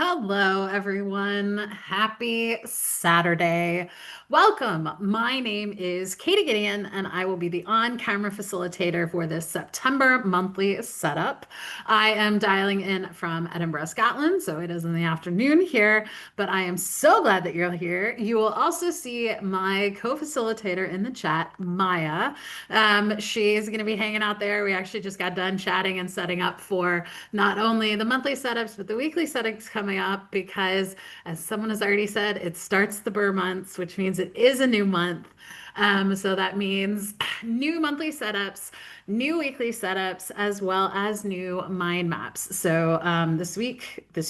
Hello, everyone. Happy Saturday. Welcome. My name is Katie Gideon, and I will be the on-camera facilitator for this September monthly setup. I am dialing in from Edinburgh, Scotland, so it is in the afternoon here, but I am so glad that you're here. You will also see my co-facilitator in the chat, Maya. She's going to be hanging out there. We actually just got done chatting and setting up for not only the monthly setups, but the weekly setups coming up because, as someone has already said, it starts the Burr months, which means it is a new month. So that means new monthly setups, new weekly setups, as well as new mind maps. So this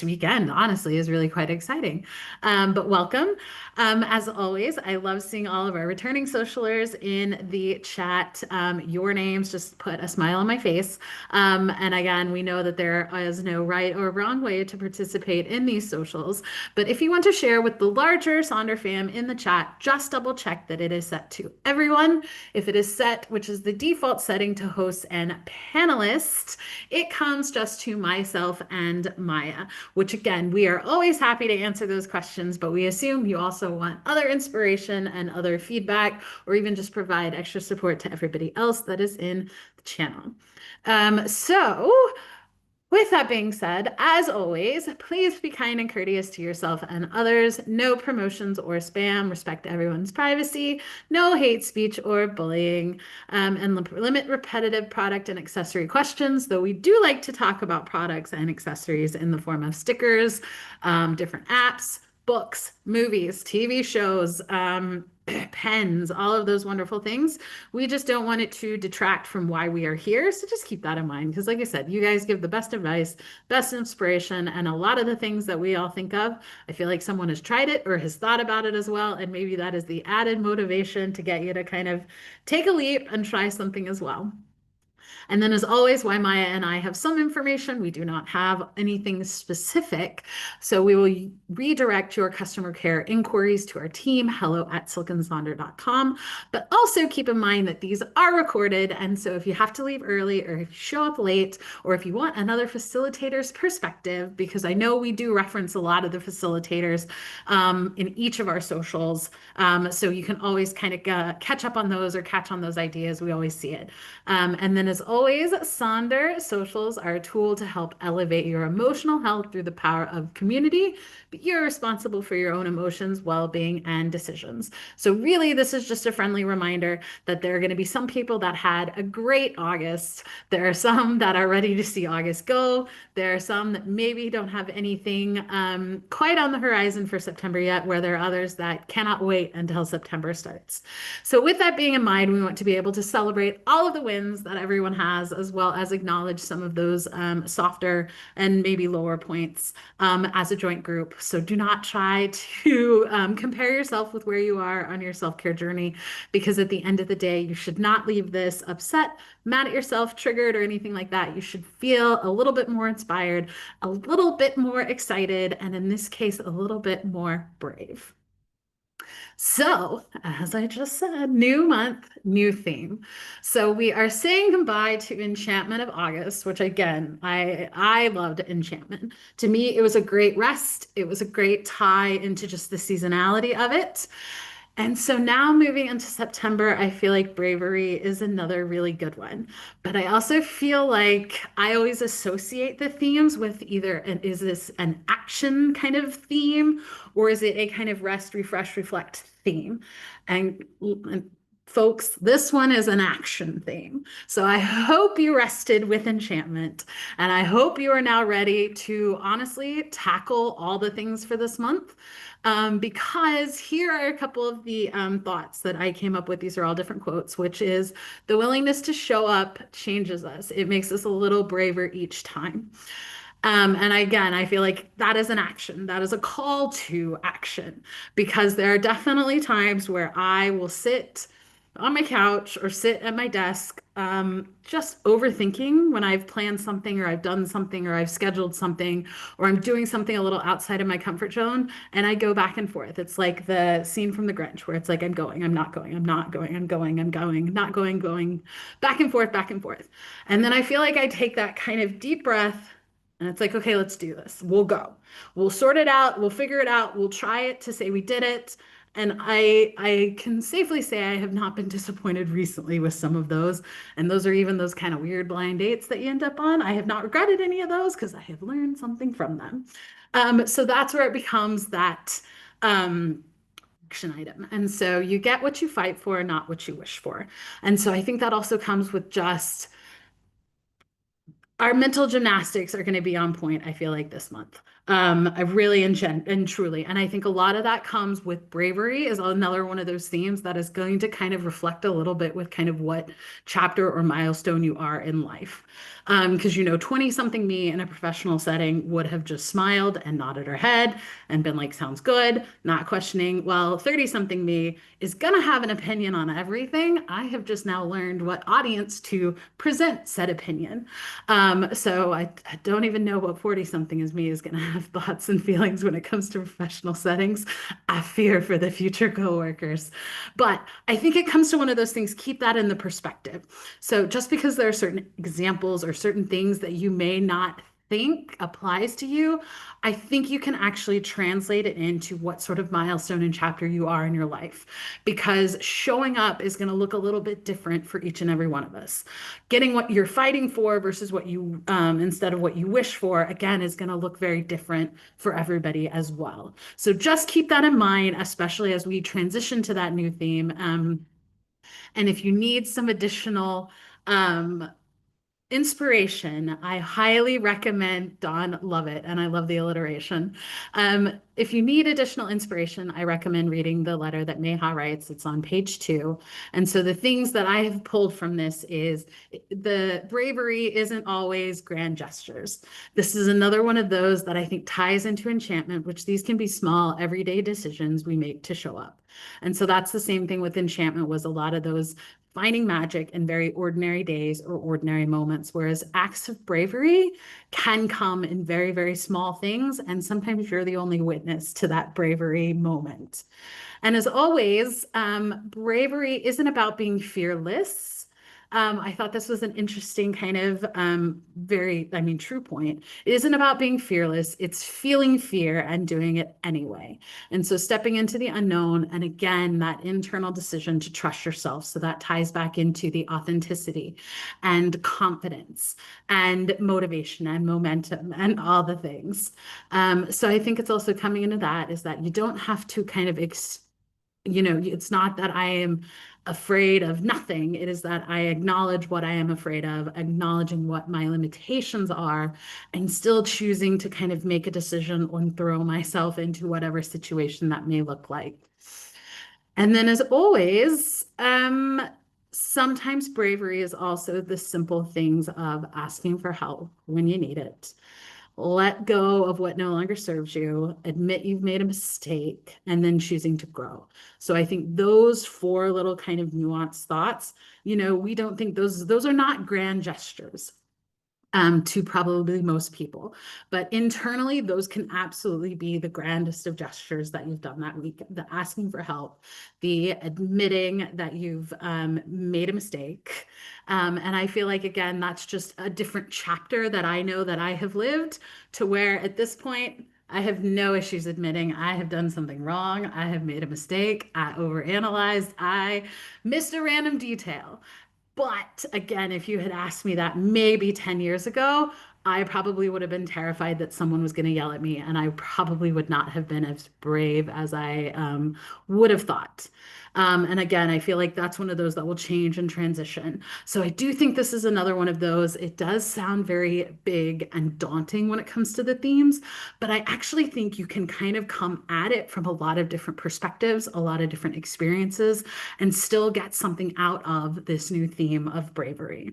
weekend, honestly, is really quite exciting. But welcome. As always, I love seeing all of our returning socialers in the chat. Your names just put a smile on my face. And again, we know that there is no right or wrong way to participate in these socials. But if you want to share with the larger Sonder fam in the chat, just double check that it is set to everyone. If it is set, which is the default setting to hosts and panelists, it comes just to myself and Maya, which again, we are always happy to answer those questions, but we assume you also want other inspiration and other feedback, or even just provide extra support to everybody else that is in the channel. So with that being said, as always, please be kind and courteous to yourself and others. No promotions or spam. Respect everyone's privacy. No hate speech or bullying. And limit repetitive product and accessory questions, though we do like to talk about products and accessories in the form of stickers, different apps, books, movies, TV shows, pens, all of those wonderful things. We just don't want it to detract from why we are here. So just keep that in mind. Because, like I said, you guys give the best advice, best inspiration, and a lot of the things that we all think of, I feel like someone has tried it or has thought about it as well. And maybe that is the added motivation to get you to kind of take a leap and try something as well. And then, as always, why Maya and I have some information. We do not have anything specific. So we will redirect your customer care inquiries to our team, hello@silkensonder.com. But also keep in mind that these are recorded. And so if you have to leave early or if you show up late, or if you want another facilitator's perspective, because I know we do reference a lot of the facilitators in each of our socials. So you can always kind of catch up on those or catch on those ideas. We always see it. And then, as always, Sonder Socials are a tool to help elevate your emotional health through the power of community, but you're responsible for your own emotions, well-being, and decisions. So really, this is just a friendly reminder that there are going to be some people that had a great August. There are some that are ready to see August go. There are some that maybe don't have anything quite on the horizon for September yet, where there are others that cannot wait until September starts. So with that being in mind, we want to be able to celebrate all of the wins that everyone has, as well as acknowledge some of those softer and maybe lower points as a joint group. So do not try to compare yourself with where you are on your self-care journey, because at the end of the day, you should not leave this upset, mad at yourself, triggered, or anything like that. You should feel a little bit more inspired, a little bit more excited, and in this case, a little bit more brave. So, as I just said, new month, new theme. So we are saying goodbye to Enchantment of August, which again, I loved Enchantment. To me, it was a great rest. It was a great tie into just the seasonality of it. And so now moving into September, I feel like Bravery is another really good one. But I also feel like I always associate the themes with either is this an action kind of theme, or is it a kind of rest, refresh, reflect theme? And folks, this one is an action theme. So I hope you rested with Enchantment, and I hope you are now ready to honestly tackle all the things for this month. Because here are a couple of the thoughts that I came up with. These are all different quotes, which is the willingness to show up changes us. It makes us a little braver each time. And again, I feel like that is an action. That is a call to action, because there are definitely times where I will sit on my couch or sit at my desk, just overthinking when I've planned something or I've done something or I've scheduled something or I'm doing something a little outside of my comfort zone, and I go back and forth. It's like the scene from The Grinch where it's like I'm going, I'm not going, I'm not going, I'm going, I'm going, not going, going, back and forth, back and forth. And then I feel like I take that kind of deep breath And it's like, okay, let's do this. We'll go. We'll sort it out. We'll figure it out. We'll try it to say we did it. And I can safely say I have not been disappointed recently with some of those. And those are even those kind of weird blind dates that you end up on. I have not regretted any of those because I have learned something from them. So that's where it becomes that um, action item. And so you get what you fight for, not what you wish for. And so I think that also comes with just our mental gymnastics are going to be on point, I feel like this month. I really and truly. And I think a lot of that comes with bravery is another one of those themes that is going to kind of reflect a little bit with kind of what chapter or milestone you are in life. Because 20 something me in a professional setting would have just smiled and nodded her head and been like, sounds good, not questioning. Well, 30 something me is going to have an opinion on everything. I have just now learned what audience to present said opinion. So I don't even know what 40 something is me is going to have thoughts and feelings when it comes to professional settings. I fear for the future coworkers. But I think it comes to one of those things, keep that in the perspective. So just because there are certain examples or certain things that you may not think applies to you, I think you can actually translate it into what sort of milestone and chapter you are in your life. Because showing up is going to look a little bit different for each and every one of us. Getting what you're fighting for versus what you, instead of what you wish for, again, is going to look very different for everybody as well. So just keep that in mind, especially as we transition to that new theme. And if you need some additional um, inspiration, I highly recommend Dawn, love it, and I love the alliteration. If you need additional inspiration, I recommend reading the letter that Neha writes. It's on page 2. And so the things that I have pulled from this is the bravery isn't always grand gestures. This is another one of those that I think ties into enchantment, which these can be small, everyday decisions we make to show up. And so that's the same thing with enchantment was a lot of those finding magic in very ordinary days or ordinary moments, whereas acts of bravery can come in very, very small things. And sometimes you're the only witness to that bravery moment. And as always, bravery isn't about being fearless. I thought this was an interesting kind of true point. It isn't about being fearless. It's feeling fear and doing it anyway. And so stepping into the unknown, and again, that internal decision to trust yourself. So that ties back into the authenticity and confidence and motivation and momentum and all the things. So I think it's also coming into that is that you don't have to kind of it's not that I am afraid of nothing. It is that I acknowledge what I am afraid of, acknowledging what my limitations are, and still choosing to kind of make a decision and throw myself into whatever situation that may look like. And then, as always, sometimes bravery is also the simple things of asking for help when you need it. Let go of what no longer serves you, admit you've made a mistake, and then choosing to grow. So I think those 4 little kind of nuanced thoughts, we don't think those are not grand gestures to probably most people. But internally, those can absolutely be the grandest of gestures that you've done that week. The asking for help, the admitting that you've made a mistake. And I feel like, again, that's just a different chapter that I know that I have lived to where at this point, I have no issues admitting I have done something wrong. I have made a mistake. I overanalyzed. I missed a random detail. But again, if you had asked me that maybe 10 years ago, I probably would have been terrified that someone was going to yell at me, and I probably would not have been as brave as I would have thought. And again, I feel like that's one of those that will change and transition. So I do think this is another one of those. It does sound very big and daunting when it comes to the themes, but I actually think you can kind of come at it from a lot of different perspectives, a lot of different experiences, and still get something out of this new theme of bravery.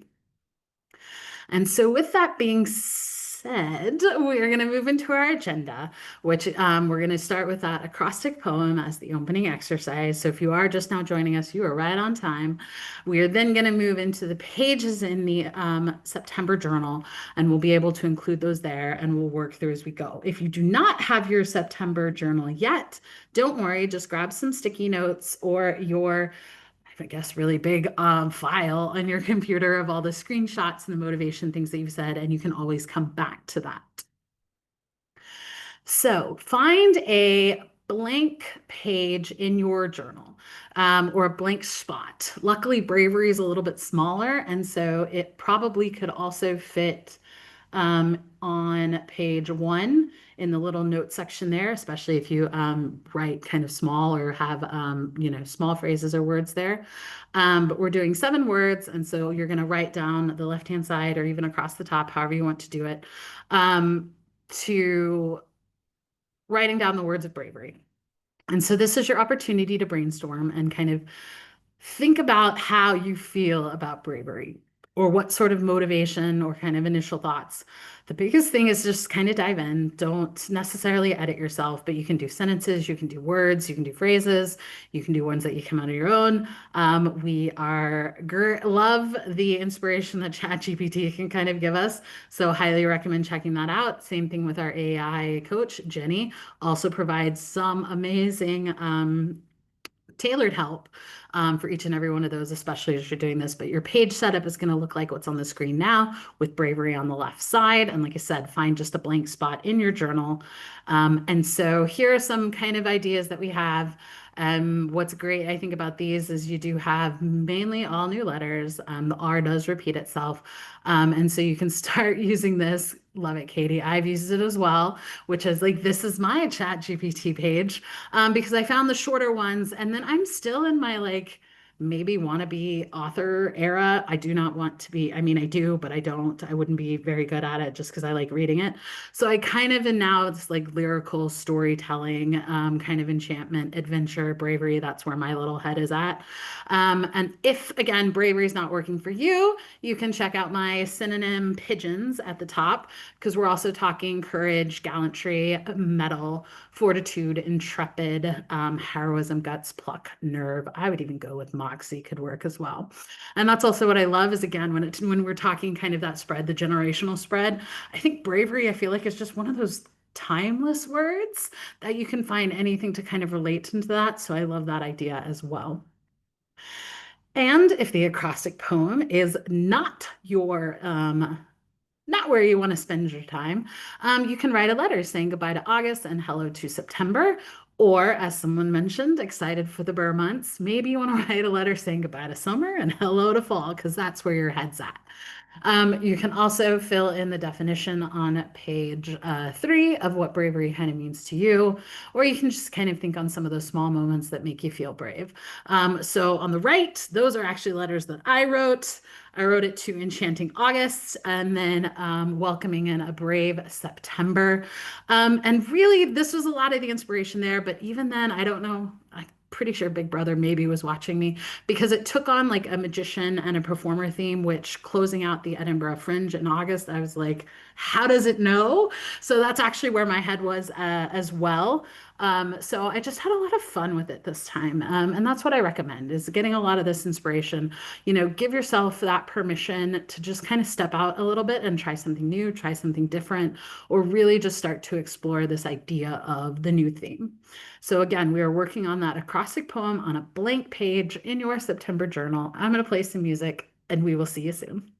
And so, with that being said, we're going to move into our agenda, which we're going to start with that acrostic poem as the opening exercise. So, if you are just now joining us, you are right on time. We are then going to move into the pages in the September journal, and we'll be able to include those there and we'll work through as we go. If you do not have your September journal yet, don't worry, just grab some sticky notes or your I guess, really big file on your computer of all the screenshots and the motivation things that you've said, and you can always come back to that. So find a blank page in your journal or a blank spot. Luckily, Bravery is a little bit smaller, and so it probably could also fit on page one in the little note section there, especially if you write kind of small or have, small phrases or words there. But we're doing 7 words, and so you're going to write down the left-hand side or even across the top, however you want to do it, to writing down the words of bravery. And so this is your opportunity to brainstorm and kind of think about how you feel about bravery or what sort of motivation or kind of initial thoughts. The biggest thing is just kind of dive in. Don't necessarily edit yourself, but you can do sentences, you can do words, you can do phrases, you can do ones that you come out of your own. Love the inspiration that ChatGPT can kind of give us. So highly recommend checking that out. Same thing with our AI coach, Jenny, also provides some amazing tailored help for each and every one of those, especially as you're doing this. But your page setup is going to look like what's on the screen now with bravery on the left side. And like I said, find just a blank spot in your journal. And so here are some kind of ideas that we have. What's great, I think, about these is you do have mainly all new letters. The R does repeat itself. And so you can start using this. Love it, Katie. I've used it as well, which is like, this is my chat GPT page because I found the shorter ones. And then I'm still in my like, maybe wannabe author era. I do not want to be, I mean, I do, but I don't. I wouldn't be very good at it just because I like reading it. So I kind of am now this like lyrical storytelling, kind of enchantment, adventure, bravery. That's where my little head is at. And if, again, bravery is not working for you, you can check out my synonym pigeons at the top because we're also talking courage, gallantry, mettle, fortitude, intrepid, heroism, guts, pluck, nerve. I would even go with moxie could work as well. And that's also what I love is again when we're talking kind of that spread, the generational spread. I think bravery, I feel like is just one of those timeless words that you can find anything to kind of relate into that. So I love that idea as well. And if the acrostic poem is not where you want to spend your time, you can write a letter saying goodbye to August and hello to September. Or, as someone mentioned, excited for the Burr months, maybe you want to write a letter saying goodbye to summer and hello to fall, because that's where your head's at. You can also fill in the definition on page 3 of what bravery kind of means to you, or you can just kind of think on some of those small moments that make you feel brave. So on the right, those are actually letters that I wrote. I wrote it to Enchanting August and then welcoming in a brave September. And really, this was a lot of the inspiration there, but even then, I don't know. I'm pretty sure Big Brother maybe was watching me because it took on like a magician and a performer theme, which closing out the Edinburgh Fringe in August, I was like, how does it know? So that's actually where my head was as well. So I just had a lot of fun with it this time. And that's what I recommend is getting a lot of this inspiration. Give yourself that permission to just kind of step out a little bit and try something new, try something different, or really just start to explore this idea of the new theme. So again, we are working on that acrostic poem on a blank page in your September journal. I'm going to play some music and we will see you soon.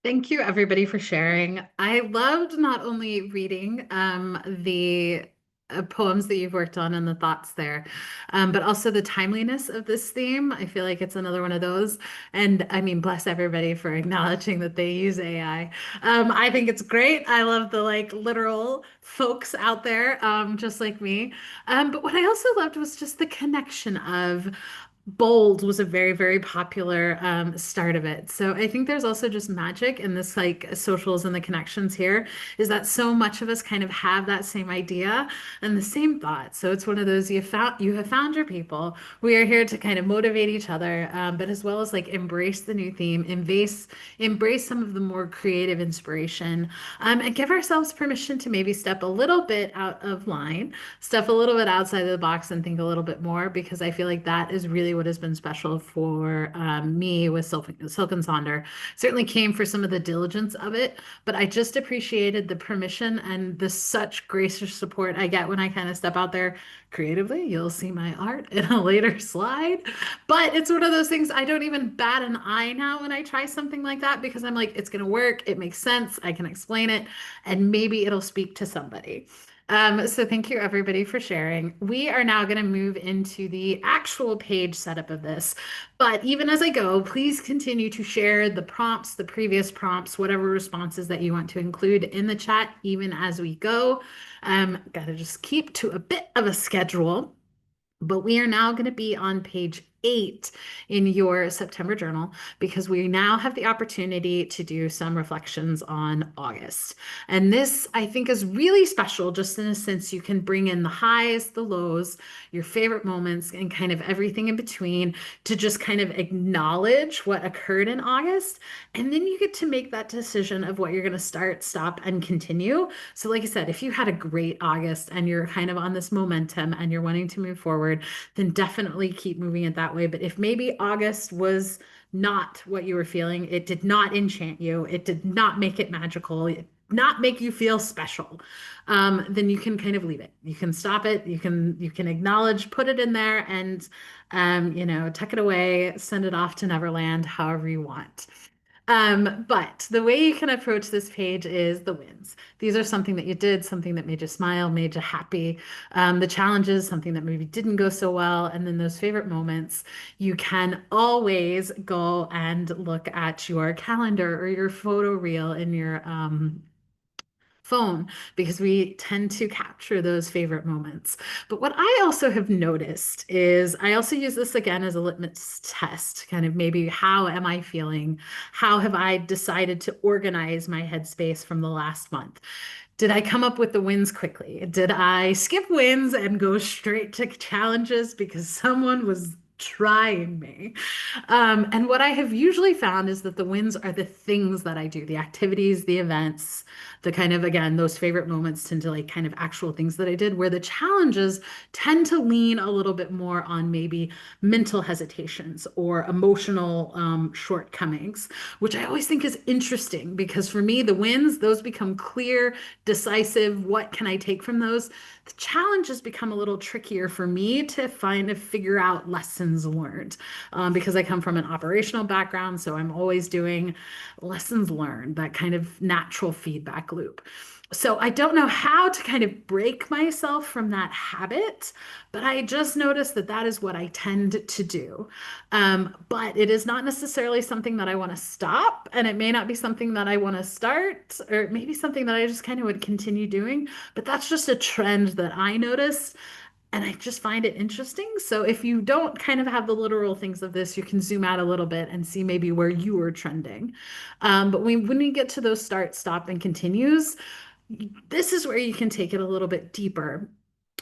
Thank you, everybody, for sharing. I loved not only reading the poems that you've worked on and the thoughts there, but also the timeliness of this theme. I feel like it's another one of those. And I mean, bless everybody for acknowledging that they use AI. I think it's great. I love the like literal folks out there, just like me. But what I also loved was just the connection of bold was a very, very popular start of it. So I think there's also just magic in this like socials and the connections here is that so much of us kind of have that same idea and the same thought. So it's one of those you have found your people. We are here to kind of motivate each other, but as well as like embrace the new theme, embrace some of the more creative inspiration, and give ourselves permission to maybe step a little bit out of line, step a little bit outside of the box and think a little bit more because I feel like that is really what has been special for me with Silk and Sonder. Certainly came for some of the diligence of it, but I just appreciated the permission and the such gracious support I get when I kind of step out there creatively. You'll see my art in a later slide, but it's one of those things I don't even bat an eye now when I try something like that because I'm like, it's going to work. It makes sense. I can explain it, and maybe it'll speak to somebody. So thank you everybody for sharing. We are now going to move into the actual page setup of this. But even as I go, please continue to share the prompts, the previous prompts, whatever responses that you want to include in the chat, even as we go. Got to just keep to a bit of a schedule. But we are now going to be on page 8 in your September journal because we now have the opportunity to do some reflections on August. And this, I think, is really special just in a sense you can bring in the highs, the lows, your favorite moments, and kind of everything in between to just kind of acknowledge what occurred in August. And then you get to make that decision of what you're going to start, stop, and continue. So, like I said, if you had a great August and you're kind of on this momentum and you're wanting to move forward, then definitely keep moving it that way. But if maybe August was not what you were feeling, it did not enchant you, it did not make it magical, it did not make you feel special, then you can kind of leave it. You can stop it. You can acknowledge, put it in there, and tuck it away, send it off to Neverland, however you want. But the way you can approach this page is the wins. These are something that you did, something that made you smile, made you happy. The challenges, something that maybe didn't go so well. And then those favorite moments, you can always go and look at your calendar or your photo reel in your phone because we tend to capture those favorite moments. But what I also have noticed is I also use this again as a litmus test, kind of maybe how am I feeling? How have I decided to organize my headspace from the last month? Did I come up with the wins quickly? Did I skip wins and go straight to challenges because someone was trying me? And what I have usually found is that the wins are the things that I do, the activities, the events, the kind of, again, those favorite moments tend to like kind of actual things that I did, where the challenges tend to lean a little bit more on maybe mental hesitations or emotional shortcomings, which I always think is interesting because for me, the wins, those become clear, decisive. What can I take from those? The challenges become a little trickier for me to figure out lessons learned because I come from an operational background. So I'm always doing lessons learned, that kind of natural feedback loop. So I don't know how to kind of break myself from that habit, but I just noticed that that is what I tend to do. But it is not necessarily something that I want to stop, and it may not be something that I want to start, or maybe something that I just kind of would continue doing. But that's just a trend that I noticed. And I just find it interesting. So if you don't kind of have the literal things of this, you can zoom out a little bit and see maybe where you are trending. But when we get to those start, stop, and continues, this is where you can take it a little bit deeper.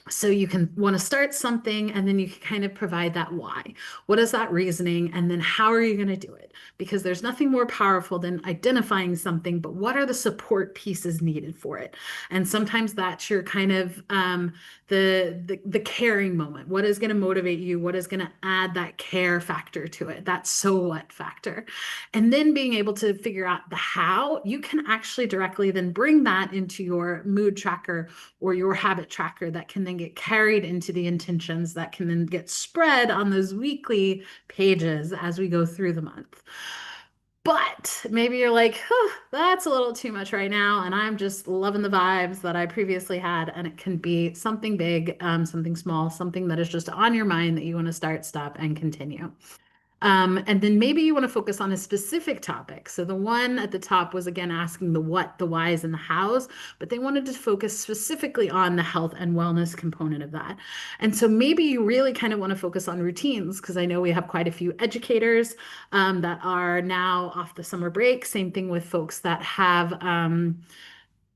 So you can want to start something and then you can kind of provide that why. What is that reasoning? And then how are you going to do it? Because there's nothing more powerful than identifying something, but what are the support pieces needed for it? And sometimes that's your kind of the caring moment. What is going to motivate you? What is going to add that care factor to it? That so what factor. And then being able to figure out the how, you can actually directly then bring that into your mood tracker or your habit tracker that can then get carried into the intentions that can then get spread on those weekly pages as we go through the month. But maybe you're like, "Huh, that's a little too much right now, and I'm just loving the vibes that I previously had." And it can be something big, something small, something that is just on your mind that you want to start, stop, and continue. And then maybe you want to focus on a specific topic. So the one at the top was again asking the what, the whys, and the hows, but they wanted to focus specifically on the health and wellness component of that. And so maybe you really kind of want to focus on routines because I know we have quite a few educators that are now off the summer break. Same thing with folks that have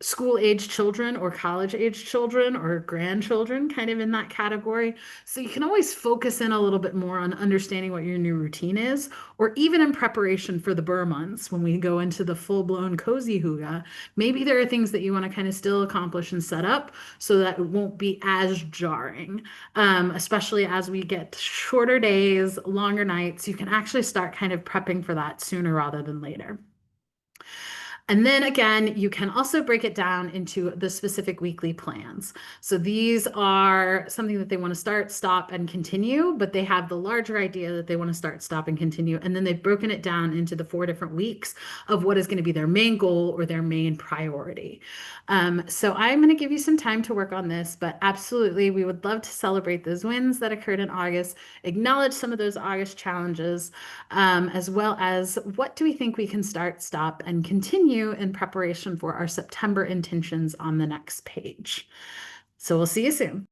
school age children or college age children or grandchildren, kind of in that category. So you can always focus in a little bit more on understanding what your new routine is, or even in preparation for the Burr months when we go into the full blown cozy hygge. Maybe there are things that you want to kind of still accomplish and set up so that it won't be as jarring, especially as we get shorter days, longer nights. You can actually start kind of prepping for that sooner rather than later. And then again, you can also break it down into the specific weekly plans. So these are something that they want to start, stop, and continue, but they have the larger idea that they want to start, stop, and continue. And then they've broken it down into the 4 different weeks of what is going to be their main goal or their main priority. So I'm going to give you some time to work on this, but absolutely, we would love to celebrate those wins that occurred in August, acknowledge some of those August challenges, as well as what do we think we can start, stop, and continue in preparation for our September intentions on the next page. So we'll see you soon.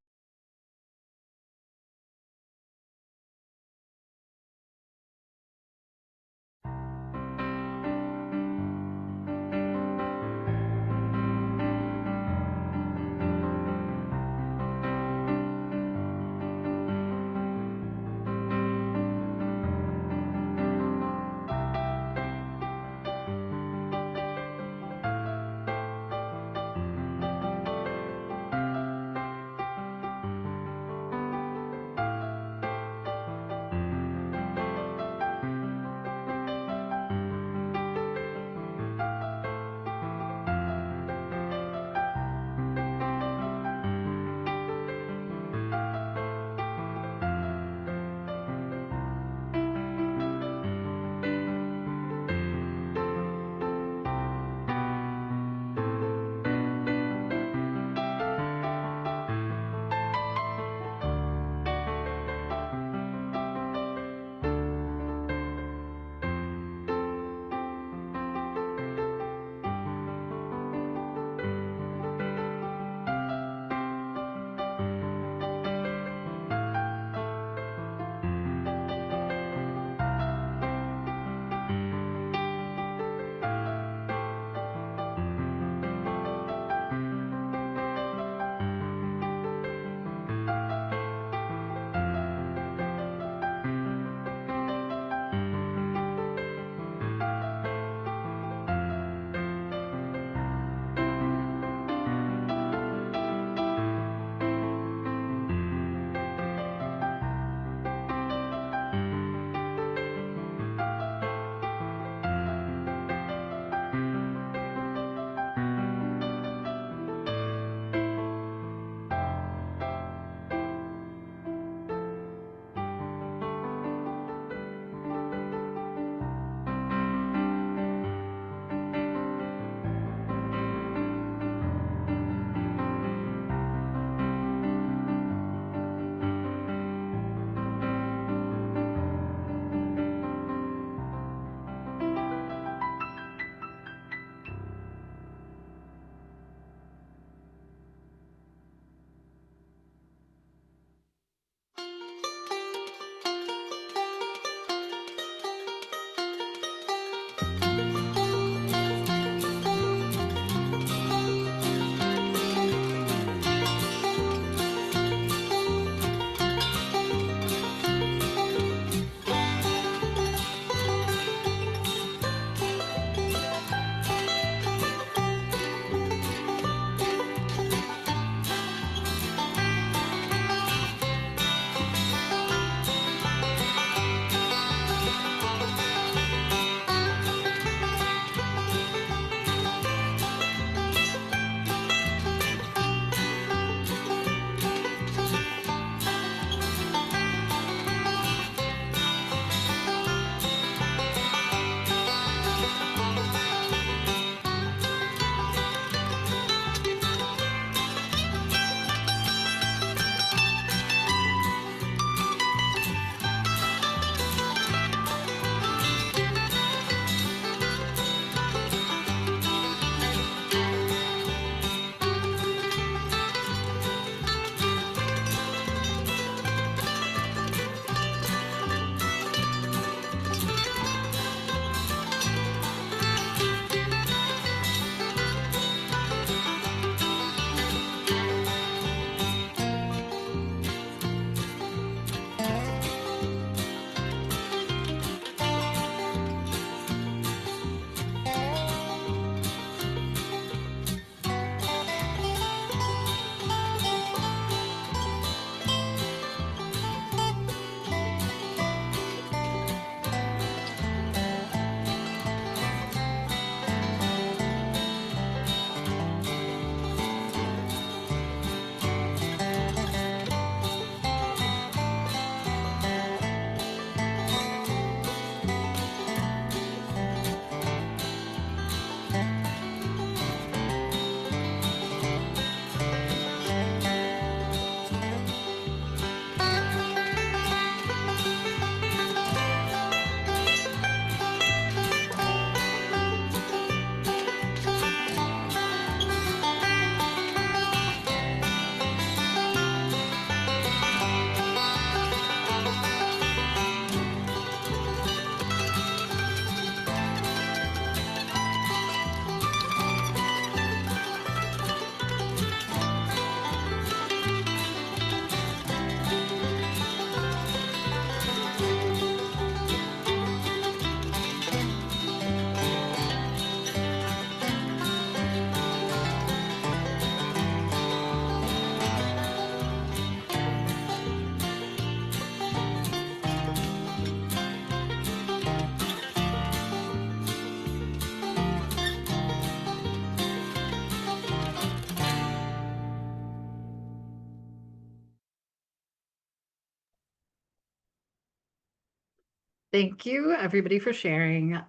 Thank you, everybody, for sharing.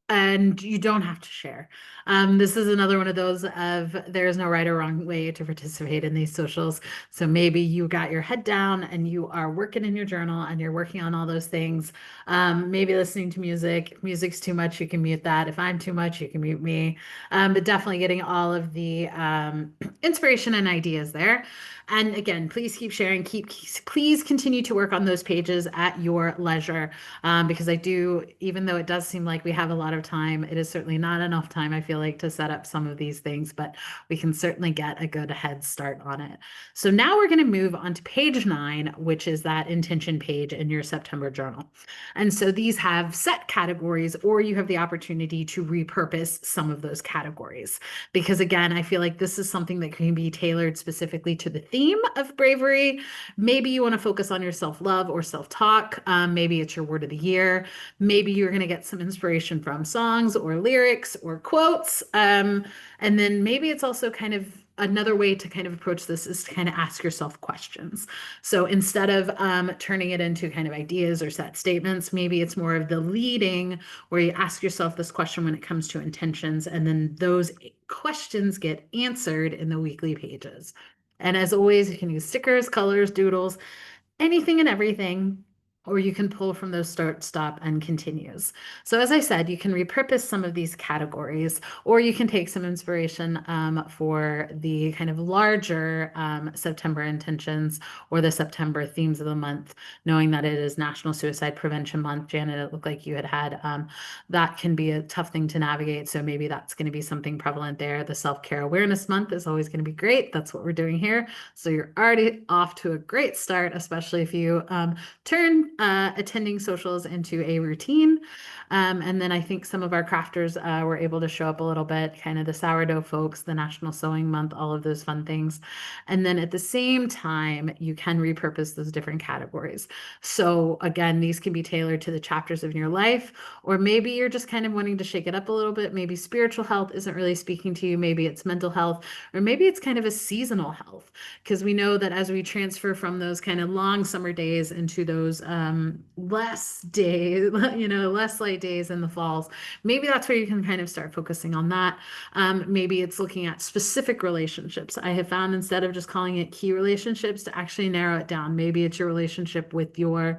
And you don't have to share. This is another one of those of there is no right or wrong way to participate in these socials. So maybe you got your head down and you are working in your journal and you're working on all those things. Maybe listening to music. If music's too much, you can mute that. If I'm too much, you can mute me. But definitely getting all of the inspiration and ideas there. And again, please keep sharing. Please continue to work on those pages at your leisure, because I do, even though it does seem like we have a lot of time, it is certainly not enough time, I feel like, to set up some of these things, but we can certainly get a good head start on it. So now we're going to move on to page 9, which is that intention page in your September journal. And so these have set categories, or you have the opportunity to repurpose some of those categories. Because again, I feel like this is something that can be tailored specifically to the theme of bravery. Maybe you want to focus on your self-love or self-talk. Maybe it's your word of the year. Maybe you're going to get some inspiration from songs or lyrics or quotes. And then maybe it's also kind of another way to kind of approach this is to kind of ask yourself questions. So instead of turning it into kind of ideas or set statements, maybe it's more of the leading where you ask yourself this question when it comes to intentions, and then those questions get answered in the weekly pages. And as always, you can use stickers, colors, doodles, anything and everything, or you can pull from those start, stop, and continues. So as I said, you can repurpose some of these categories, or you can take some inspiration for the kind of larger September intentions or the September themes of the month, knowing that it is National Suicide Prevention Month. Janet, it looked like you had that can be a tough thing to navigate. So maybe that's going to be something prevalent there. The Self-Care Awareness Month is always going to be great. That's what we're doing here. So you're already off to a great start, especially if you turn attending socials into a routine. And then I think some of our crafters were able to show up a little bit, kind of the sourdough folks, the National Sewing Month, all of those fun things. And then at the same time, you can repurpose those different categories. So again, these can be tailored to the chapters of your life, or maybe you're just kind of wanting to shake it up a little bit. Maybe spiritual health isn't really speaking to you. Maybe it's mental health, or maybe it's kind of a seasonal health, because we know that as we transfer from those kind of long summer days into those less days, less light days in the falls, maybe that's where you can kind of start focusing on that. Maybe it's looking at specific relationships. I have found instead of just calling it key relationships to actually narrow it down. Maybe it's your relationship with your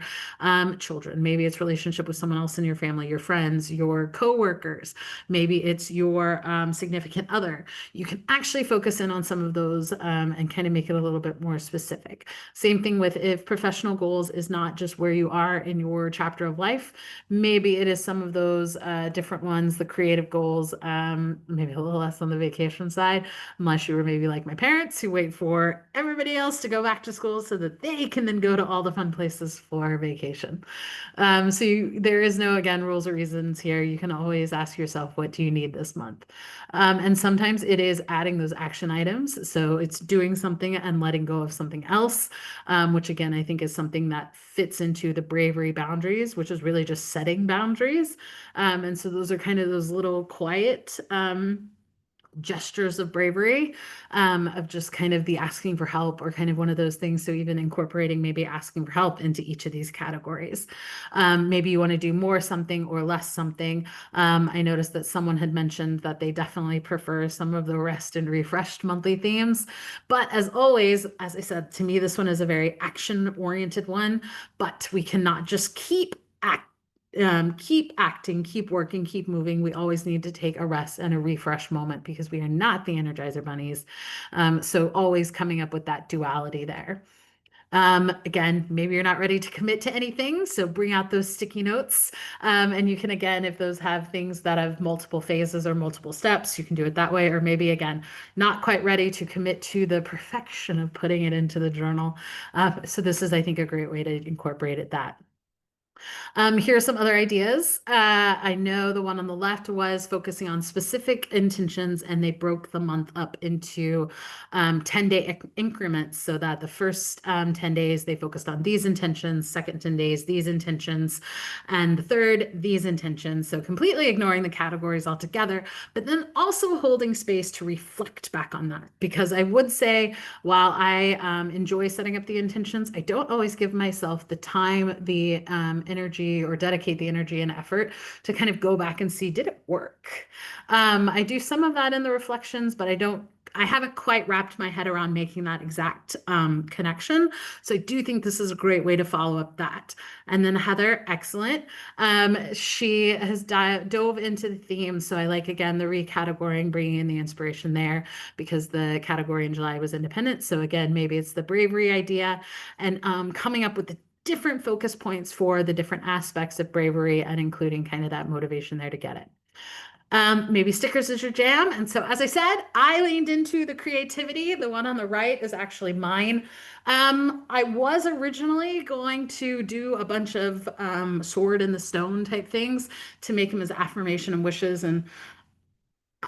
children. Maybe it's relationship with someone else in your family, your friends, your coworkers. Maybe it's your significant other. You can actually focus in on some of those and kind of make it a little bit more specific. Same thing with if professional goals is not just where you are in your chapter of life, maybe it is some of those different ones, the creative goals, maybe a little less on the vacation side, unless you were maybe like my parents who wait for everybody else to go back to school so that they can then go to all the fun places for vacation. There is no, again, rules or reasons here. You can always ask yourself, what do you need this month? And sometimes it is adding those action items. So it's doing something and letting go of something else, which again, I think is something that fits into the bravery boundaries, which is really just setting boundaries. And so those are kind of those little quiet gestures of bravery, of just kind of the asking for help, or kind of one of those things. So even incorporating maybe asking for help into each of these categories. Maybe you want to do more something or less something. I noticed that someone had mentioned that they definitely prefer some of the rest and refreshed monthly themes. But as always, as I said, to me, this one is a very action-oriented one, but we cannot just keep acting, keep working, keep moving. We always need to take a rest and a refresh moment because we are not the Energizer Bunnies. So always coming up with that duality there. Again, maybe you're not ready to commit to anything, so bring out those sticky notes. And you can, again, if those have things that have multiple phases or multiple steps, you can do it that way. Or maybe, again, not quite ready to commit to the perfection of putting it into the journal. So this is, I think, a great way to incorporate it that. Here are some other ideas. I know the one on the left was focusing on specific intentions, and they broke the month up into 10-day increments, so that the first 10 days they focused on these intentions, second 10 days, these intentions, and the third, these intentions. So completely ignoring the categories altogether, but then also holding space to reflect back on that. Because I would say, while I enjoy setting up the intentions, I don't always give myself the time, the energy or dedicate the energy and effort to kind of go back and see, did it work? I do some of that in the reflections, but I haven't quite wrapped my head around making that exact connection. So I do think this is a great way to follow up that. And then Heather, excellent. She has dove into the theme. So I like, again, the recategorizing, bringing in the inspiration there because the category in July was independent. So again, maybe it's the bravery idea and coming up with the different focus points for the different aspects of bravery and including kind of that motivation there to get it. Maybe stickers is your jam. And so, as I said, I leaned into the creativity. The one on the right is actually mine. I was originally going to do a bunch of sword in the stone type things to make them as affirmation and wishes. And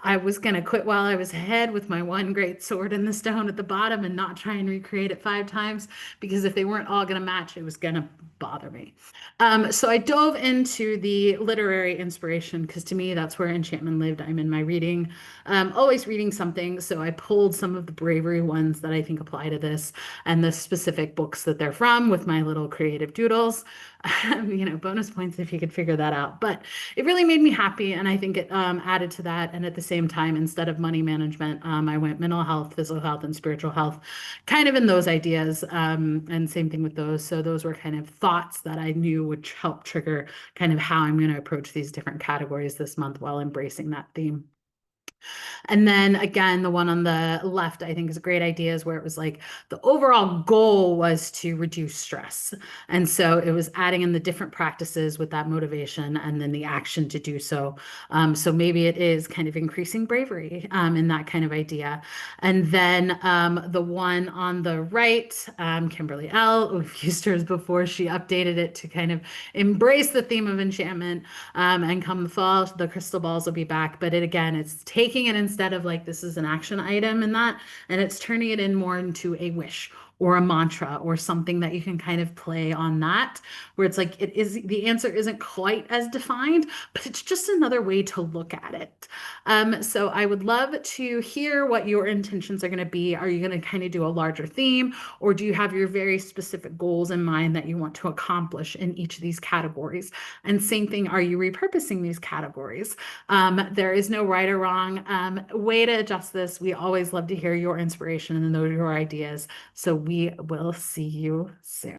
I was going to quit while I was ahead with my one great sword in the stone at the bottom and not try and recreate it 5 times because if they weren't all going to match, it was going to bother me. So I dove into the literary inspiration because to me, that's where enchantment lived. I'm in my reading, always reading something. So I pulled some of the bravery ones that I think apply to this and the specific books that they're from with my little creative doodles. Bonus points if you could figure that out. But it really made me happy. And I think it added to that. And at the same time, instead of money management, I went mental health, physical health, and spiritual health, kind of in those ideas. And same thing with those. So those were kind of thoughts that I knew would help trigger kind of how I'm going to approach these different categories this month while embracing that theme. And then again, the one on the left, I think is a great idea is where it was like the overall goal was to reduce stress. And so it was adding in the different practices with that motivation and then the action to do so. So maybe it is kind of increasing bravery in that kind of idea. And then the one on the right, Kimberly L., we've used hers before, she updated it to kind of embrace the theme of enchantment. And come the fall, the crystal balls will be back. But it's taking it instead of like this is an action item and that, and it's turning it in more into a wish or a mantra or something that you can kind of play on that, where it's like it is the answer isn't quite as defined, but it's just another way to look at it. So I would love to hear what your intentions are going to be. Are you going to kind of do a larger theme, or do you have your very specific goals in mind that you want to accomplish in each of these categories? And same thing, are you repurposing these categories? There is no right or wrong way to adjust this. We always love to hear your inspiration and know your ideas. So we will see you soon.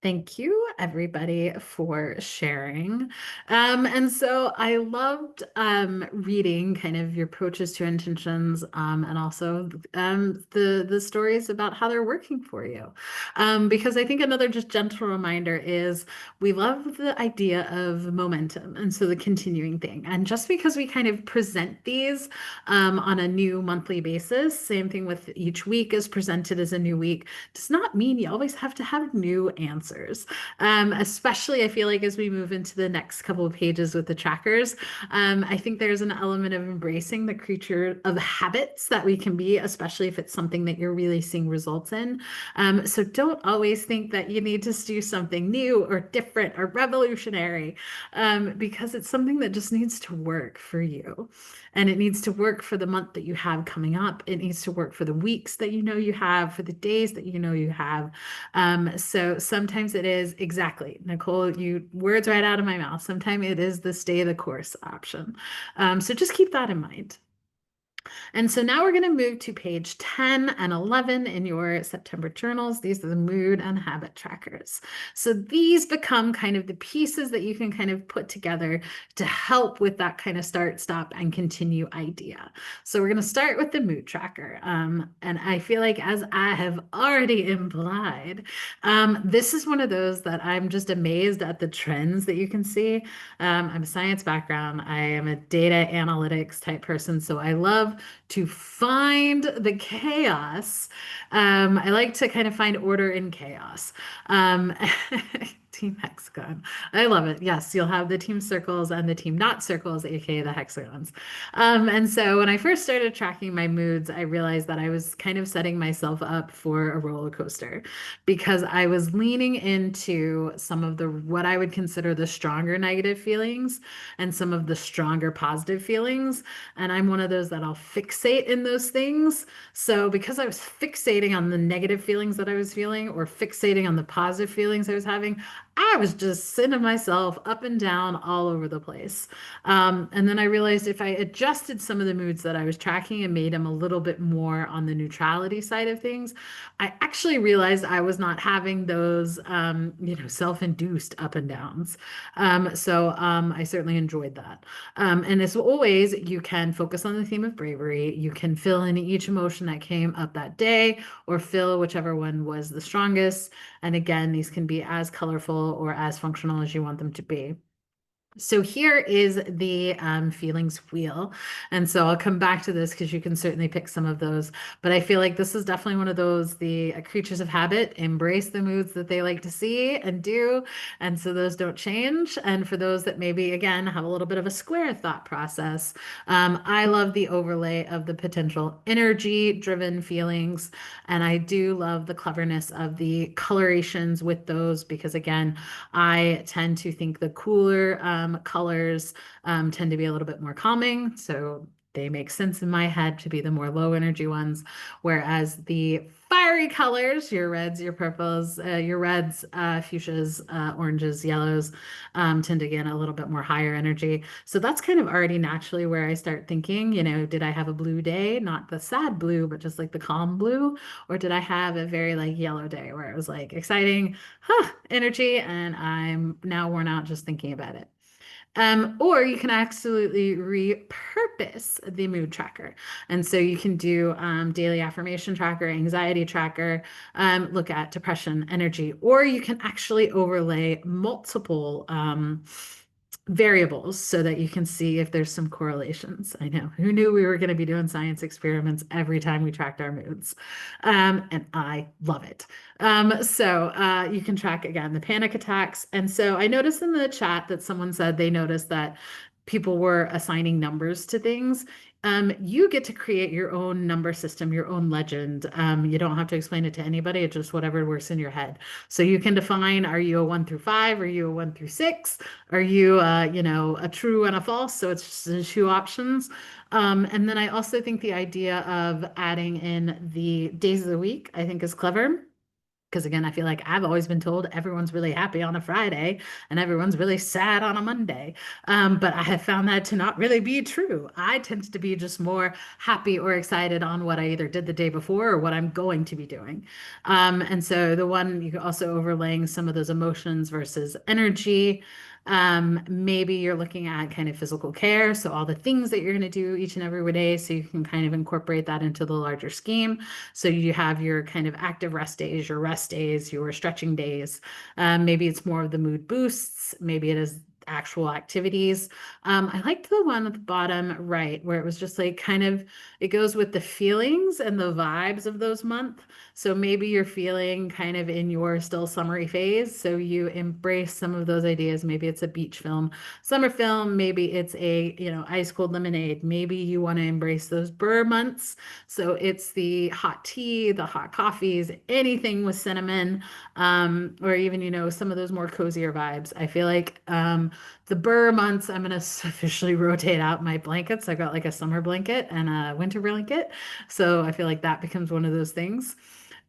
Thank you, everybody, for sharing. And so I loved reading kind of your approaches to intentions, and also the stories about how they're working for you. Because I think another just gentle reminder is we love the idea of momentum, and so the continuing thing. And just because we kind of present these on a new monthly basis, same thing with each week is presented as a new week, does not mean you always have to have new answers. Especially, I feel like as we move into the next couple of pages with the trackers, I think there's an element of embracing the creature of habits that we can be, especially if it's something that you're really seeing results in. So don't always think that you need to do something new or different or revolutionary, because it's something that just needs to work for you. And it needs to work for the month that you have coming up. It needs to work for the weeks that you know you have, for the days that you know you have. So sometimes it is exactly, Nicole, you words right out of my mouth. Sometimes it is the stay the course option. So just keep that in mind. And so now we're going to move to page 10 and 11 in your September journals. These are the mood and habit trackers. So these become kind of the pieces that you can kind of put together to help with that kind of start, stop, and continue idea. So we're going to start with the mood tracker. And I feel like, as I have already implied, this is one of those that I'm just amazed at the trends that you can see. I'm a science background. I am a data analytics type person. So I love to find the chaos. I like to kind of find order in chaos. Um, Team hexagon. I love it. Yes, you'll have the team circles and the team not circles, aka the hexagons. And so when I first started tracking my moods, I realized that I was kind of setting myself up for a roller coaster because I was leaning into some of the what I would consider the stronger negative feelings and some of the stronger positive feelings. And I'm one of those that I'll fixate in those things. So because I was fixating on the negative feelings that I was feeling or fixating on the positive feelings I was having, I was just sending myself up and down all over the place. And then I realized if I adjusted some of the moods that I was tracking and made them a little bit more on the neutrality side of things, I actually realized I was not having those, self-induced up and downs. So I certainly enjoyed that. And as always, you can focus on the theme of bravery. You can fill in each emotion that came up that day or fill whichever one was the strongest. And again, these can be as colorful or as functional as you want them to be. So here is the feelings wheel. And so I'll come back to this because you can certainly pick some of those. But I feel like this is definitely one of those, the creatures of habit embrace the moods that they like to see and do. And so those don't change. And for those that maybe, again, have a little bit of a square thought process, I love the overlay of the potential energy driven feelings. And I do love the cleverness of the colorations with those because, again, I tend to think the cooler colors tend to be a little bit more calming. So they make sense in my head to be the more low energy ones. Whereas the fiery colors, your reds, your purples, your reds, fuchsias, oranges, yellows, tend to get a little bit more higher energy. So that's kind of already naturally where I start thinking, did I have a blue day? Not the sad blue, but just like the calm blue? Or did I have a very like yellow day where it was like exciting, energy, and I'm now worn out just thinking about it. Or you can absolutely repurpose the mood tracker. And so you can do daily affirmation tracker, anxiety tracker, look at depression, energy, or you can actually overlay multiple variables so that you can see if there's some correlations. I know, who knew we were going to be doing science experiments every time we tracked our moods? And I love it. So you can track again the panic attacks. And so I noticed in the chat that someone said they noticed that people were assigning numbers to things. You get to create your own number system, your own legend. You don't have to explain it to anybody. It's just whatever works in your head. So you can define, are you a 1 through 5? Are you a 1 through 6? Are you, a true and a false? So it's just two options. And then I also think the idea of adding in the days of the week, I think is clever Because again, I feel like I've always been told everyone's really happy on a Friday and everyone's really sad on a Monday. But I have found that to not really be true. I tend to be just more happy or excited on what I either did the day before or what I'm going to be doing. And so the one you can also overlaying some of those emotions versus energy. Maybe you're looking at kind of physical care, so all the things that you're going to do each and every day, so you can kind of incorporate that into the larger scheme. So you have your kind of active rest days, your stretching days. Maybe it's more of the mood boosts. Maybe it is actual activities. I liked the one at the bottom right where it was just like kind of it goes with the feelings and the vibes of those months. So maybe you're feeling kind of in your still summery phase. So you embrace some of those ideas. Maybe it's a beach film, summer film. Maybe it's a, ice cold lemonade. Maybe you want to embrace those burr months. So it's the hot tea, the hot coffees, anything with cinnamon, or even, some of those more cozier vibes. I feel like the burr months, I'm going to officially rotate out my blankets. I've got like a summer blanket and a winter blanket. So I feel like that becomes one of those things.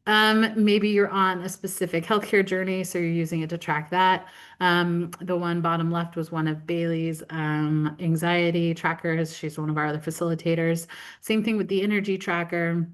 Maybe you're on a specific healthcare journey, so you're using it to track that. The one bottom left was one of Bailey's anxiety trackers. She's one of our other facilitators. Same thing with the energy tracker.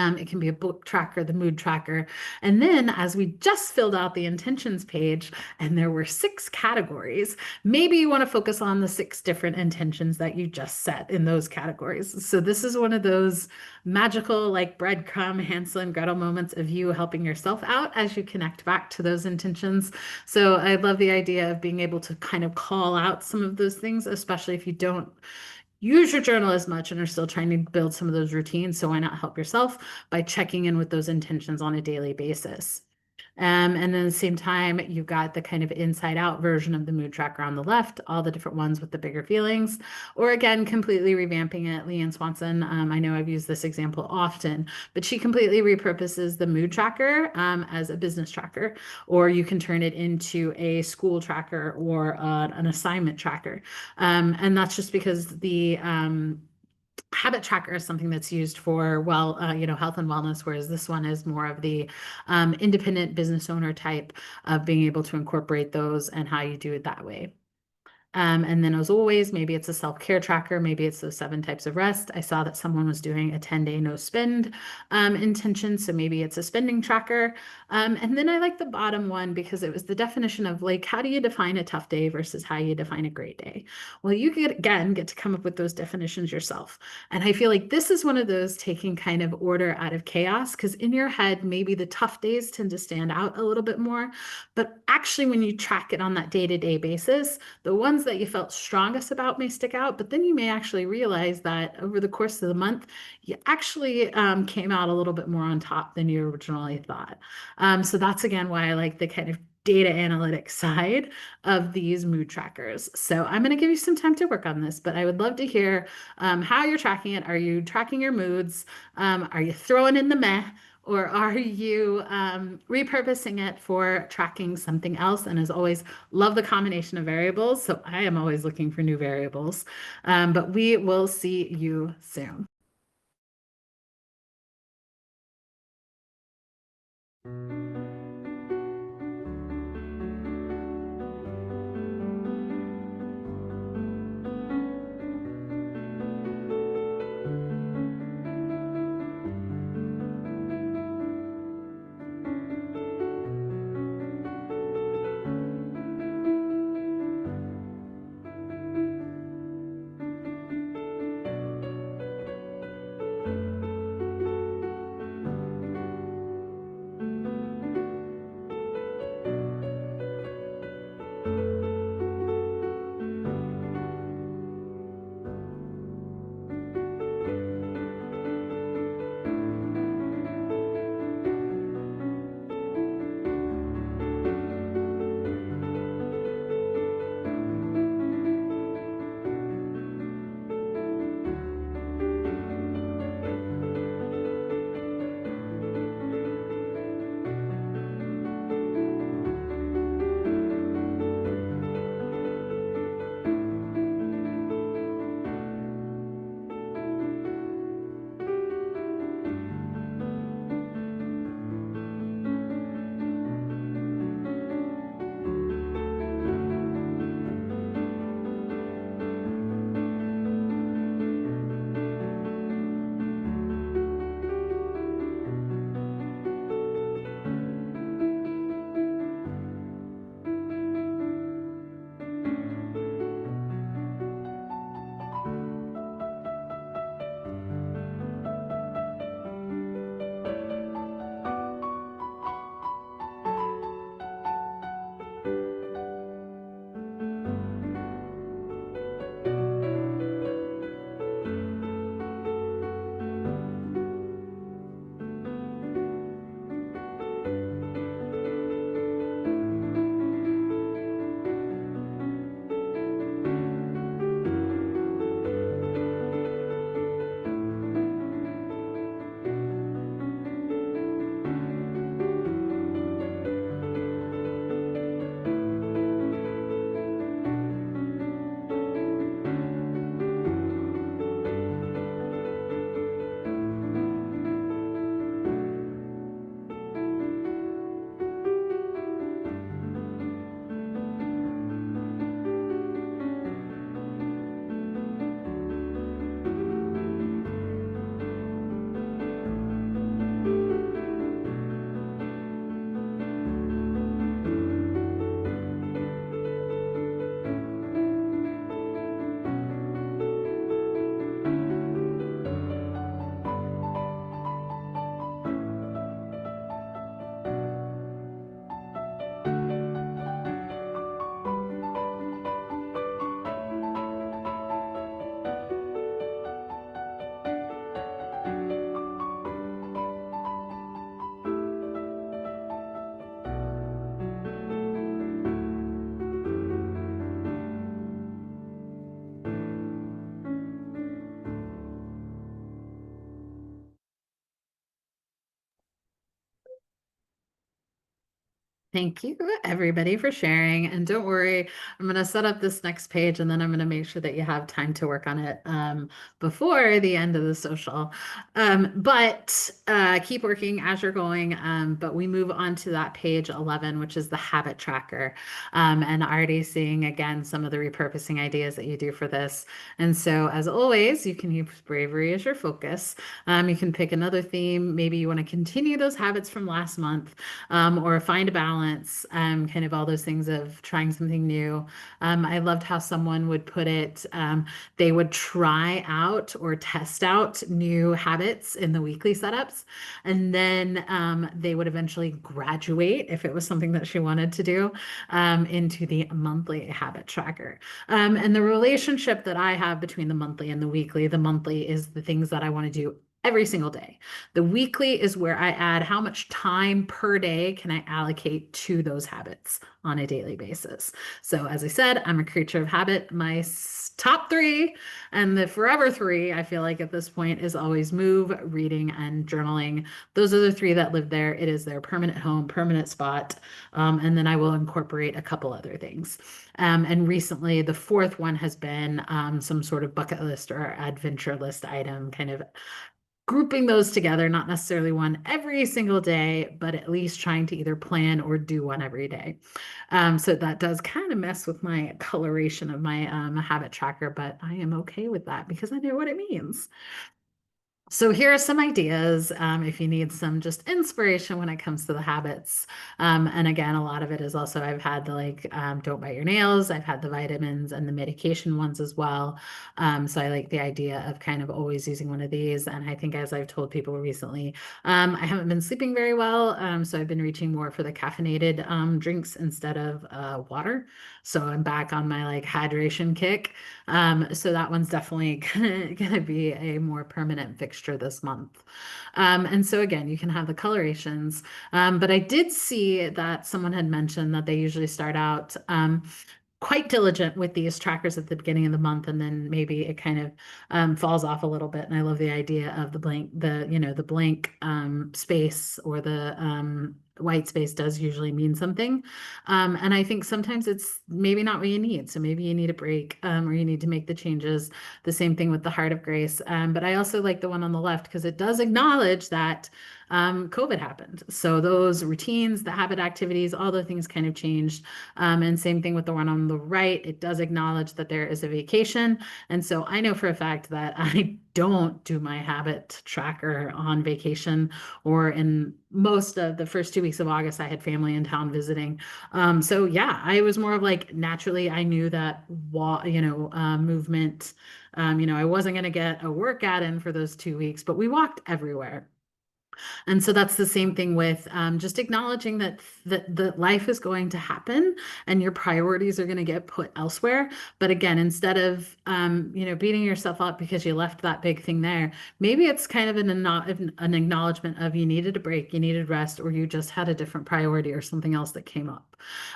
It can be a book tracker, the mood tracker. And then as we just filled out the intentions page and there were 6 categories, maybe you want to focus on the 6 different intentions that you just set in those categories. So this is one of those magical like breadcrumb Hansel and Gretel moments of you helping yourself out as you connect back to those intentions. So I love the idea of being able to kind of call out some of those things, especially if you don't use your journal as much and are still trying to build some of those routines. So why not help yourself by checking in with those intentions on a daily basis? And then at the same time, you've got the kind of inside out version of the mood tracker on the left, all the different ones with the bigger feelings, or again, completely revamping it. Leanne Swanson, I know I've used this example often, but she completely repurposes the mood tracker as a business tracker, or you can turn it into a school tracker or an assignment tracker. And that's just because the habit tracker is something that's used for health and wellness, whereas this one is more of the independent business owner type of being able to incorporate those and how you do it that way. And then as always, maybe it's a self-care tracker, maybe it's those 7 types of rest. I saw that someone was doing a 10-day no spend intention, so maybe it's a spending tracker. And then I like the bottom one because it was the definition of like, how do you define a tough day versus how you define a great day? Well, you get to come up with those definitions yourself. And I feel like this is one of those taking kind of order out of chaos, because in your head, maybe the tough days tend to stand out a little bit more. But actually, when you track it on that day-to-day basis, the ones that you felt strongest about may stick out, but then you may actually realize that over the course of the month, you actually came out a little bit more on top than you originally thought. So that's again why I like the kind of data analytics side of these mood trackers. So I'm going to give you some time to work on this, but I would love to hear how you're tracking it. Are you tracking your moods? Are you throwing in the meh? Or are you repurposing it for tracking something else? And as always, love the combination of variables. So I am always looking for new variables. But we will see you soon. Thank you, everybody, for sharing. And don't worry, I'm going to set up this next page and then I'm going to make sure that you have time to work on it before the end of the social. But keep working as you're going. But we move on to that page 11, which is the habit tracker. And already seeing again some of the repurposing ideas that you do for this. And so, as always, you can use bravery as your focus. You can pick another theme. Maybe you want to continue those habits from last month or find a balance, kind of all those things of trying something new. I loved how someone would put it. They would try out or test out new habits in the weekly setups, and then they would eventually graduate if it was something that she wanted to do into the monthly habit tracker. And the relationship that I have between the monthly is the things that I want to do every single day. The weekly is where I add how much time per day can I allocate to those habits on a daily basis. So, as I said, I'm a creature of habit. My top three and the forever three, I feel like at this point, is always move, reading, and journaling. Those are the three that live there. It is their permanent home, permanent spot. And then I will incorporate a couple other things. And recently, the fourth one has been some sort of bucket list or adventure list item, kind of grouping those together, not necessarily one every single day, but at least trying to either plan or do one every day. So that does kind of mess with my coloration of my habit tracker, but I am okay with that because I know what it means. So here are some ideas if you need some just inspiration when it comes to the habits. And again, a lot of it is also I've had the don't bite your nails. I've had the vitamins and the medication ones as well. So I like the idea of kind of always using one of these. And I think as I've told people recently, I haven't been sleeping very well. So I've been reaching more for the caffeinated drinks instead of water. So I'm back on my hydration kick. So that one's definitely gonna be a more permanent fixture this month. And so again, you can have the colorations. But I did see that someone had mentioned that they usually start out quite diligent with these trackers at the beginning of the month, and then maybe it kind of falls off a little bit. And I love the idea of the blank space or the white space does usually mean something. And I think sometimes it's maybe not what you need. So maybe you need a break or you need to make the changes. The same thing with the Heart of Grace. But I also like the one on the left because it does acknowledge that COVID happened. So those routines, the habit activities, all the things kind of changed. And same thing with the one on the right. It does acknowledge that there is a vacation. And so I know for a fact that I don't do my habit tracker on vacation or in most of the first 2 weeks of August, I had family in town visiting. So yeah, I was more of naturally, I knew that movement. I wasn't going to get a workout in for those 2 weeks, but we walked everywhere. And so that's the same thing with just acknowledging that life is going to happen and your priorities are going to get put elsewhere. But again, instead of beating yourself up because you left that big thing there, maybe it's kind of an acknowledgement of you needed a break, you needed rest, or you just had a different priority or something else that came up.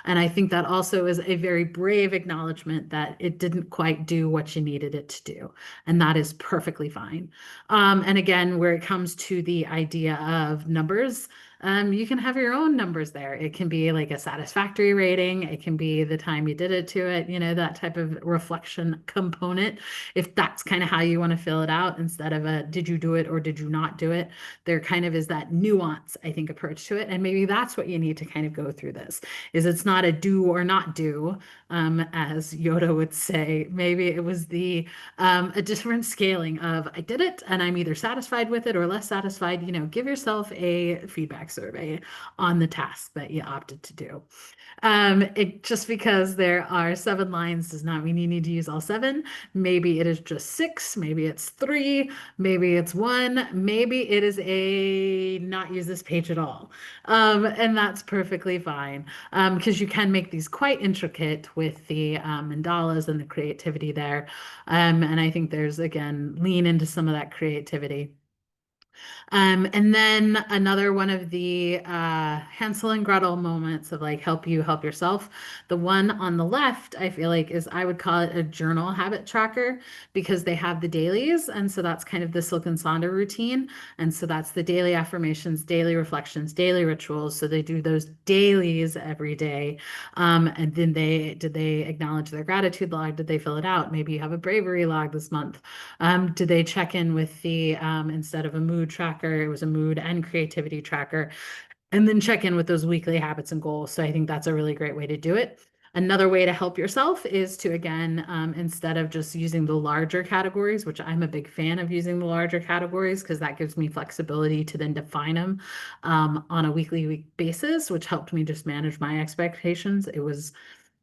And I think that also is a very brave acknowledgement that it didn't quite do what you needed it to do. And that is perfectly fine. And again, where it comes to the idea of numbers, you can have your own numbers there. It can be like a satisfactory rating. It can be the time you did it to it, that type of reflection component. If that's kind of how you want to fill it out instead of a did you do it or did you not do it, there kind of is that nuance, I think, approach to it. And maybe that's what you need to kind of go through this, is it's not a do or not do, as Yoda would say. Maybe it was a different scaling of I did it and I'm either satisfied with it or less satisfied. Give yourself a feedback survey on the task that you opted to do. Just because there are 7 lines does not mean you need to use all 7. Maybe it is just 6, maybe it's 3, maybe it's 1, maybe it is a not use this page at all. And that's perfectly fine because you can make these quite intricate with the mandalas and the creativity there. And I think there's, again, lean into some of that creativity. And then another one of the Hansel and Gretel moments of like help you help yourself. The one on the left, I feel like is I would call it a journal habit tracker because they have the dailies. And so that's kind of the Silk and Sonder routine. And so that's the daily affirmations, daily reflections, daily rituals. So they do those dailies every day. And then did they acknowledge their gratitude log? Did they fill it out? Maybe you have a bravery log this month. Did they check in with the, instead of a mood tracker, it was a mood and creativity tracker, and then check in with those weekly habits and goals. So I think that's a really great way to do it. Another way to help yourself is to, again, instead of just using the larger categories, which I'm a big fan of using the larger categories because that gives me flexibility to then define them on a week basis, which helped me just manage my expectations. It was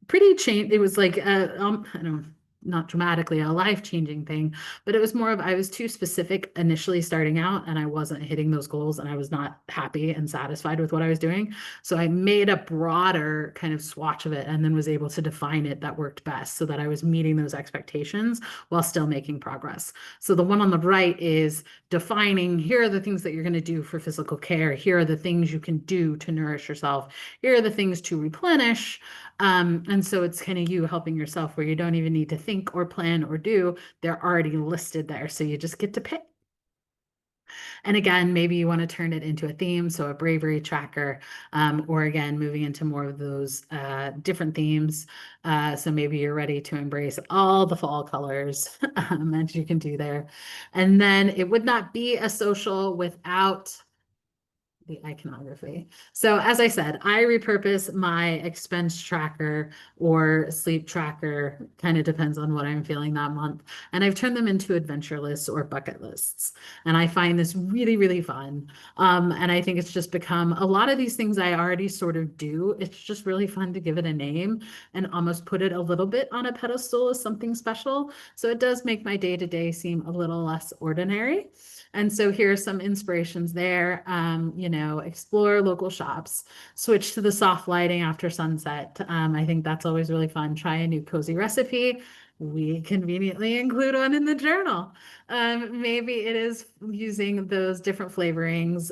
pretty change. It was like I don't not dramatically a life-changing thing, but it was more of I was too specific initially starting out and I wasn't hitting those goals and I was not happy and satisfied with what I was doing. So I made a broader kind of swatch of it and then was able to define it that worked best so that I was meeting those expectations while still making progress. So the one on the right is defining here are the things that you're going to do for physical care. Here are the things you can do to nourish yourself. Here are the things to replenish. And so it's kind of you helping yourself where you don't even need to think or plan or do. They're already listed there. So you just get to pick. And again, maybe you want to turn it into a theme, so a bravery tracker, or again, moving into more of those different themes. So maybe you're ready to embrace all the fall colors that you can do there. And then it would not be a social without the iconography. So as I said, I repurpose my expense tracker or sleep tracker, kind of depends on what I'm feeling that month. And I've turned them into adventure lists or bucket lists. And I find this really, really fun. And I think it's just become a lot of these things I already sort of do. It's just really fun to give it a name and almost put it a little bit on a pedestal as something special. So it does make my day to day seem a little less ordinary. And so here are some inspirations there. Explore local shops, switch to the soft lighting after sunset. I think that's always really fun. Try a new cozy recipe. We conveniently include one in the journal. Maybe it is using those different flavorings,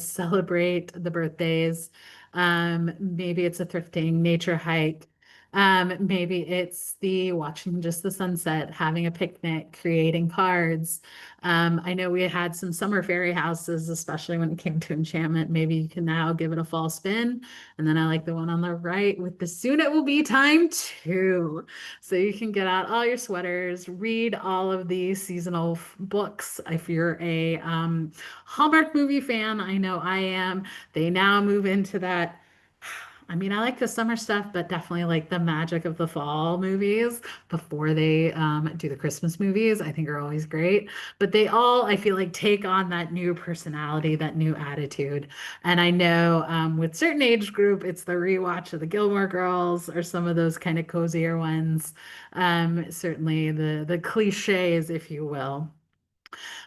celebrate the birthdays. Maybe it's a thrifting nature hike. Maybe it's the watching just the sunset, having a picnic, creating cards. I know we had some summer fairy houses, especially when it came to enchantment. Maybe you can now give it a fall spin. And then I like the one on the right with the soon it will be time too. So you can get out all your sweaters, read all of these seasonal books. If you're a Hallmark movie fan, I know I am. They now move into that. I mean, I like the summer stuff, but definitely like the magic of the fall movies before they do the Christmas movies, I think are always great. But they all, I feel like, take on that new personality, that new attitude. And I know with certain age group, it's the rewatch of the Gilmore Girls or some of those kind of cozier ones. Certainly the cliches, if you will.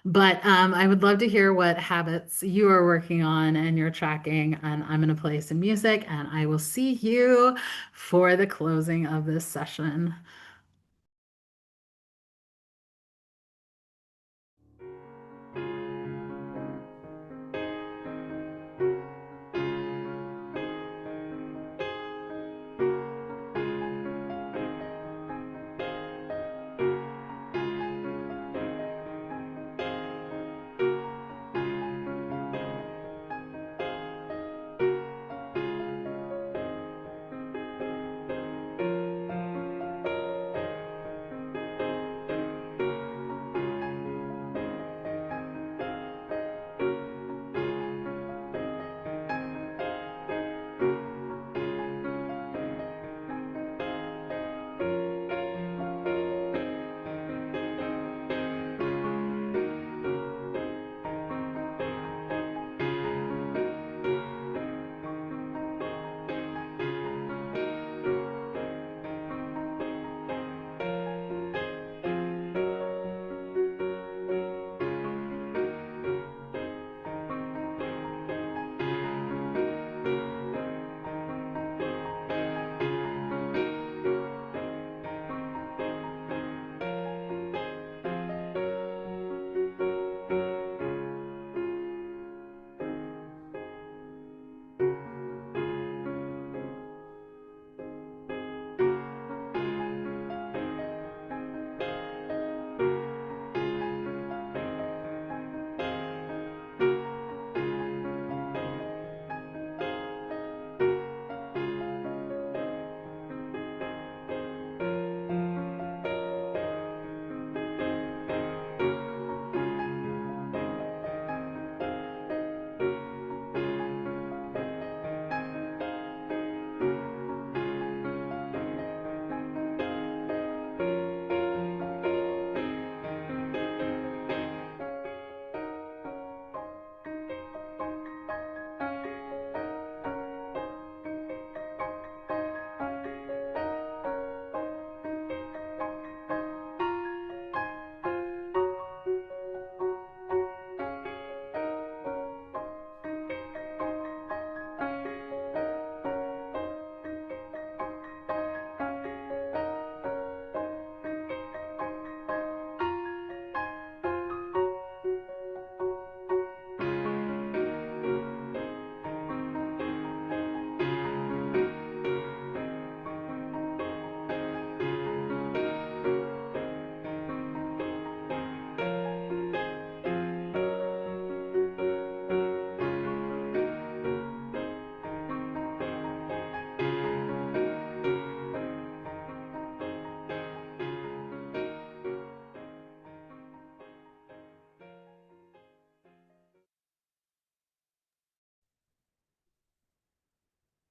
But I would love to hear what habits you are working on and you're tracking. And I'm going to play some music and I will see you for the closing of this session.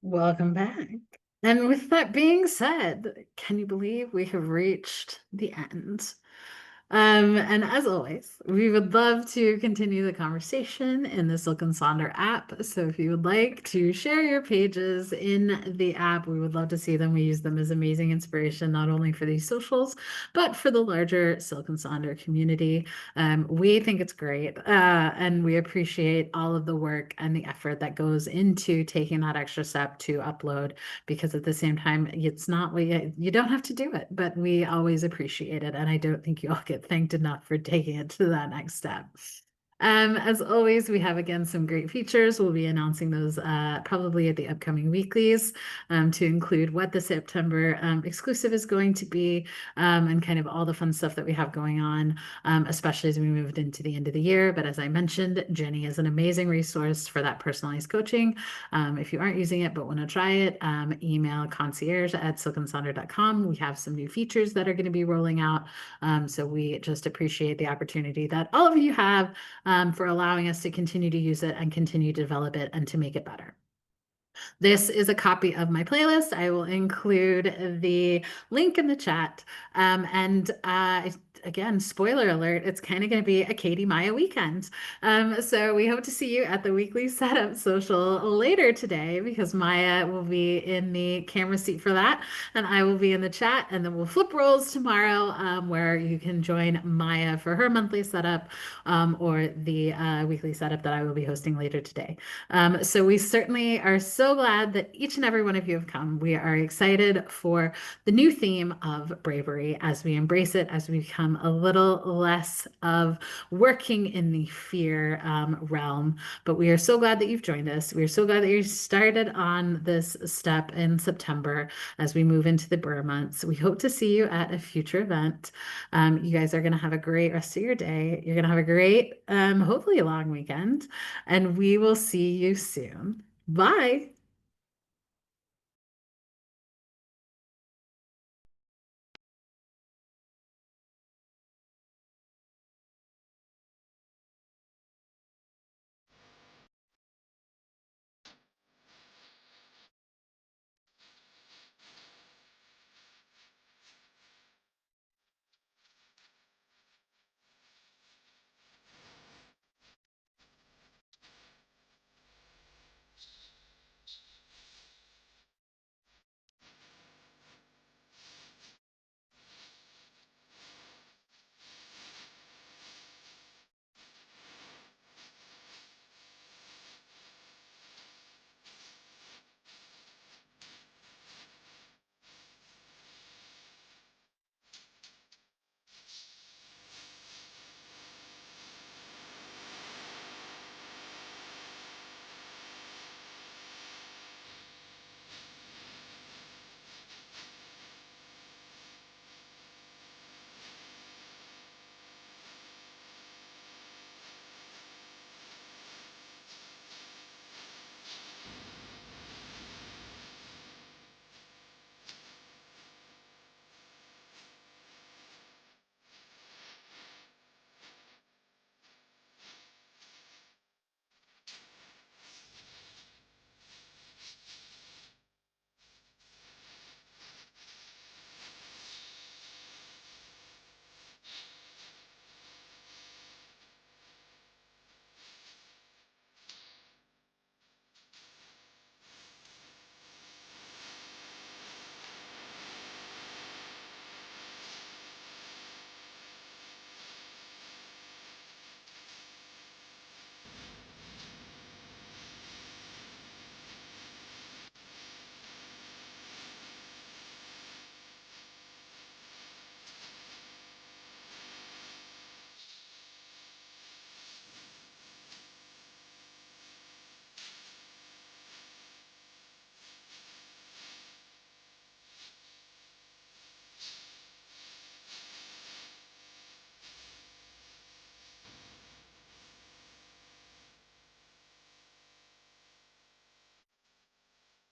Welcome back. And with that being said, can you believe we have reached the end? And as always, we would love to continue the conversation in the Silk and Sonder app. So if you would like to share your pages in the app, we would love to see them. We use them as amazing inspiration, not only for these socials, but for the larger Silk and Sonder community. We think it's great, and we appreciate all of the work and the effort that goes into taking that extra step to upload, because at the same time, it's not, you don't have to do it, but we always appreciate it. And I don't think you all get thanked enough for taking it to that next step. As always, we have again some great features. We'll be announcing those probably at the upcoming weeklies, to include what the September exclusive is going to be, and kind of all the fun stuff that we have going on, especially as we moved into the end of the year. But as I mentioned, Jenny is an amazing resource for that personalized coaching. If you aren't using it but want to try it, email concierge@silkandsonder.com. We have some new features that are going to be rolling out. So we just appreciate the opportunity that all of you have, for allowing us to continue to use it and continue to develop it and to make it better. This is a copy of my playlist. I will include the link in the chat. And again, spoiler alert, it's kind of going to be a Katie Maya weekend. So we hope to see you at the weekly setup social later today, because Maya will be in the camera seat for that, and I will be in the chat. And then we'll flip roles tomorrow, where you can join Maya for her monthly setup, or the weekly setup that I will be hosting later today. So we certainly are so glad that each and every one of you have come. We are excited for the new theme of bravery as we embrace it, as we become a little less of working in the fear realm. But we are so glad that you've joined us. We are so glad that you started on this step in September as we move into the Burr months. We hope to see you at a future event. You guys are going to have a great rest of your day. You're going to have a great, hopefully, long weekend, and we will see you soon. Bye.